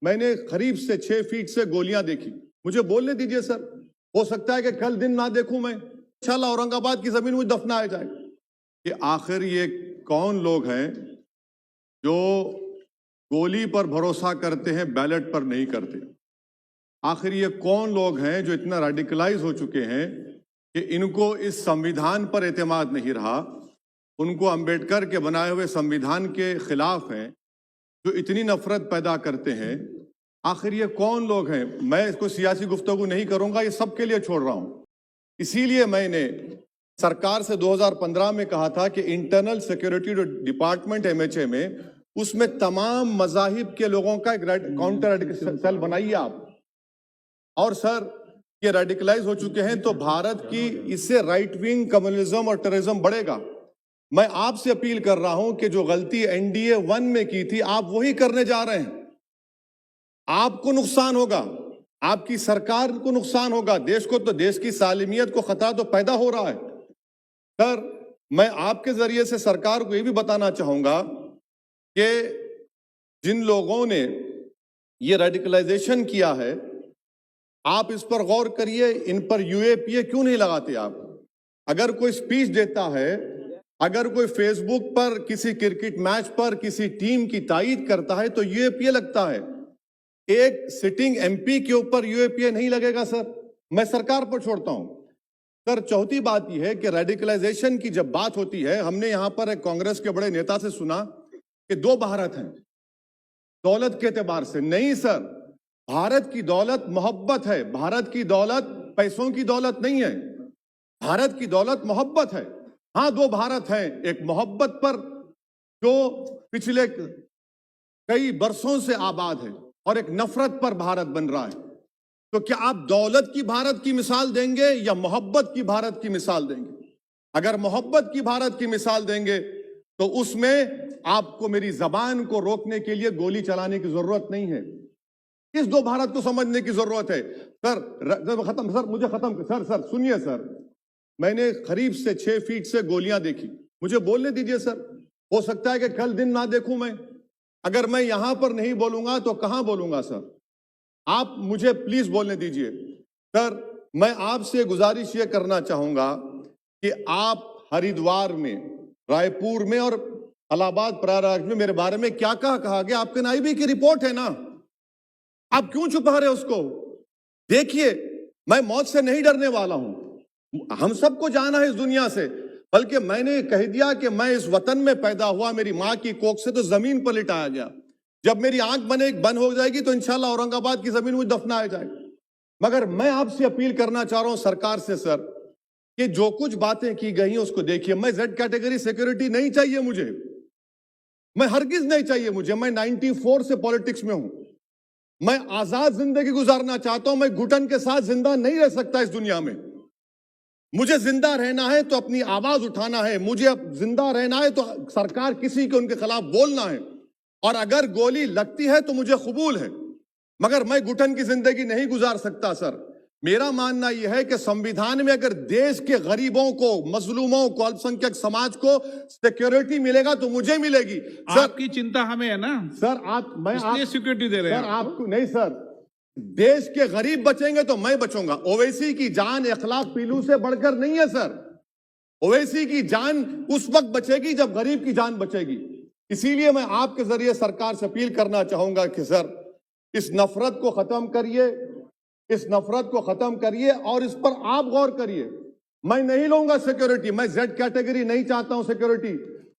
मैंने करीब से 6 फीट से गोलियां देखी। मुझे बोलने दीजिए सर, हो सकता है कि कल दिन ना देखूं मैं, इंशाल्लाह औरंगाबाद की जमीन मुझे दफनाया जाए। कि आखिर ये कौन लोग हैं जो गोली पर भरोसा करते हैं, बैलेट पर नहीं करते? आखिर ये कौन लोग हैं जो इतना रेडिकलाइज हो चुके हैं कि इनको इस संविधान पर एतमाद नहीं रहा, उनको अंबेडकर के बनाए हुए संविधान के खिलाफ हैं, जो इतनी नफरत पैदा करते हैं? आखिर ये कौन लोग हैं? मैं इसको सियासी गुफ्तगू नहीं करूंगा, ये सबके लिए छोड़ रहा हूं। इसीलिए मैंने सरकार से 2015 में कहा था कि इंटरनल सिक्योरिटी डिपार्टमेंट एमएचए में, उसमें तमाम मजाहिब के लोगों का एक काउंटर सेल बनाइए आप। और सर, ये रेडिकलाइज हो चुके हैं तो भारत की इससे राइट विंग कम्युनिज्म और टेररिज्म बढ़ेगा। मैं आपसे अपील कर रहा हूं कि जो गलती एनडीए 1 में की थी, आप वही करने जा रहे हैं। आपको नुकसान होगा, आपकी सरकार को नुकसान होगा, देश को तो, देश की सालिमियत को खतरा तो पैदा हो रहा है। सर, मैं आपके जरिए से सरकार को यह भी बताना चाहूंगा कि जिन लोगों ने ये रेडिकलाइजेशन किया है, आप इस पर गौर करिए, इन पर यूएपीए क्यों नहीं लगाते आप? अगर कोई स्पीच देता है, अगर कोई फेसबुक पर किसी क्रिकेट मैच पर किसी टीम की तायीद करता है तो यूएपीए लगता है। एक सिटिंग एमपी के ऊपर यूएपीए नहीं लगेगा सर। मैं सरकार पर छोड़ता हूं। सर, चौथी बात यह है कि रेडिकलाइजेशन की जब बात होती है, हमने यहां पर एक कांग्रेस के बड़े नेता से सुना कि 2 भारत हैं दौलत के एतबार से। नहीं सर, भारत की दौलत मोहब्बत है। भारत की दौलत पैसों की दौलत नहीं है, भारत की दौलत मोहब्बत है। हाँ, 2 भारत हैं, एक मोहब्बत पर जो पिछले कई बरसों से आबाद है, और एक नफरत पर भारत बन रहा है। तो क्या आप दौलत की भारत की मिसाल देंगे या मोहब्बत की भारत की मिसाल देंगे? अगर मोहब्बत की भारत की मिसाल देंगे तो उसमें आपको मेरी जबान को रोकने के लिए गोली चलाने की जरूरत नहीं है। इस 2 भारत को समझने की जरूरत है। सर, खत्म सर, मुझे खत्म सर सुनिए सर, मैंने करीब से 6 फीट से गोलियां देखी। मुझे बोलने दीजिए सर, हो सकता है कि कल दिन ना देखूं मैं। अगर मैं यहां पर नहीं बोलूंगा तो कहां बोलूंगा सर? आप मुझे प्लीज बोलने दीजिए। सर, मैं आपसे गुजारिश ये करना चाहूंगा कि आप हरिद्वार में, रायपुर में और इलाहाबाद प्रयागराज में मेरे बारे में क्या कहा गया, आपके नाईबी की रिपोर्ट है ना, आप क्यों छुपा रहे उसको? देखिए, मैं मौत से नहीं डरने वाला हूं, हम सबको जाना है इस दुनिया से। बल्कि मैंने कह दिया कि मैं इस वतन में पैदा हुआ, मेरी मां की कोख से तो जमीन पर लिटाया गया। जब मेरी आंख बंद हो जाएगी तो इंशाल्लाह औरंगाबाद की जमीन मुझे दफनाया जाएगा। मगर मैं आपसे अपील करना चाह रहा हूं सरकार से सर, कि जो कुछ बातें की गई हैं उसको देखिए। मैं जेड कैटेगरी सिक्योरिटी नहीं चाहिए मुझे, मैं हरगिज नहीं चाहिए मुझे। मैं 94 से पॉलिटिक्स में हूं। मैं आजाद जिंदगी गुजारना चाहता हूं। मैं घुटन के साथ जिंदा नहीं रह सकता इस दुनिया में। मुझे जिंदा रहना है तो अपनी आवाज उठाना है, मुझे अब जिंदा रहना है तो सरकार किसी के उनके खिलाफ बोलना है, और अगर गोली लगती है तो मुझे कबूल है, मगर मैं घुटन की जिंदगी नहीं गुजार सकता सर। मेरा मानना यह है कि संविधान में अगर देश के गरीबों को, मजलूमों को, अल्पसंख्यक समाज को सिक्योरिटी मिलेगा तो मुझे मिलेगी सर। आपकी चिंता हमें है ना सर, मैं इसलिए सिक्योरिटी दे रहे हैं सर आपको नहीं सर। देश के गरीब बचेंगे तो मैं बचूंगा। ओवैसी की जान इखलाक पीलू से बढ़कर नहीं है सर। ओवैसी की जान उस वक्त बचेगी जब गरीब की जान बचेगी। इसीलिए मैं आपके जरिए सरकार से अपील करना चाहूंगा कि सर, इस नफरत को खत्म करिए, इस नफरत को खत्म करिए और इस पर आप गौर करिए। मैं नहीं लूंगा सिक्योरिटी, मैं जेड कैटेगरी नहीं चाहता हूं सिक्योरिटी।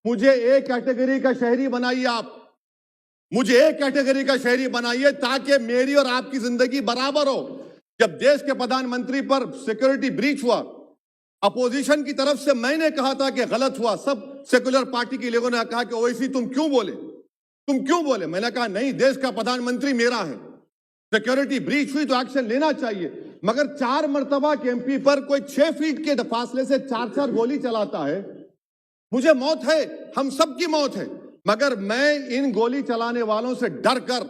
मुझे ए कैटेगरी का शहरी बनाइए आप, मुझे एक कैटेगरी का शहरी बनाइए ताकि मेरी और आपकी जिंदगी बराबर हो। जब देश के प्रधानमंत्री पर सिक्योरिटी ब्रीच हुआ, अपोजिशन की तरफ से मैंने कहा था कि गलत हुआ। सब सेकुलर पार्टी के लोगों ने कहा कि ओवैसी तुम क्यों बोले? मैंने कहा नहीं, देश का प्रधानमंत्री मेरा है, सिक्योरिटी ब्रीच हुई तो एक्शन लेना चाहिए। मगर 4 मर्तबा के एमपी पर कोई 6 फीट के फासले से 4 गोली चलाता है। मुझे मौत है, हम सबकी मौत है, मगर मैं इन गोली चलाने वालों से डर कर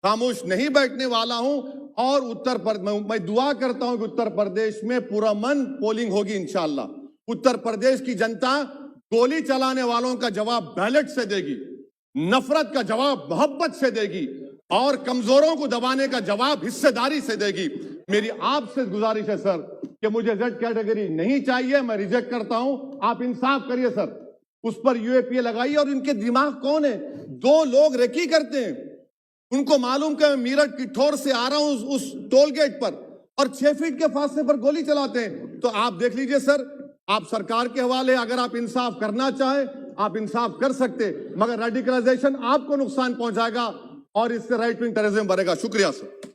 खामोश नहीं बैठने वाला हूं। और मैं दुआ करता हूं कि उत्तर प्रदेश में पुरअमन पोलिंग होगी इंशाअल्लाह। उत्तर प्रदेश की जनता गोली चलाने वालों का जवाब बैलेट से देगी, नफरत का जवाब मोहब्बत से देगी। और कमजोरों को दबाने का जवाब हिस्सेदारी से देगी। मेरी आपसे गुजारिश है सर कि मुझे जेड कैटेगरी नहीं चाहिए, मैं रिजेक्ट करता हूं, आप इंसाफ करिए सर, उस पर यूएपीए लगाइए। और इनके दिमाग कौन है? 2 लोग रेकी करते हैं, उनको मालूम कि मैं मीरठ किठौर से आ रहा हूं उस टोल गेट पर, और 6 फीट के फासले पर गोली चलाते हैं। तो आप देख लीजिए सर, आप सरकार के हवाले, अगर आप इंसाफ करना चाहें आप इंसाफ कर सकते, मगर रेडिकलाइजेशन आपको नुकसान पहुंचाएगा और इससे राइट विंग टेररिज्म बढ़ेगा। शुक्रिया सर।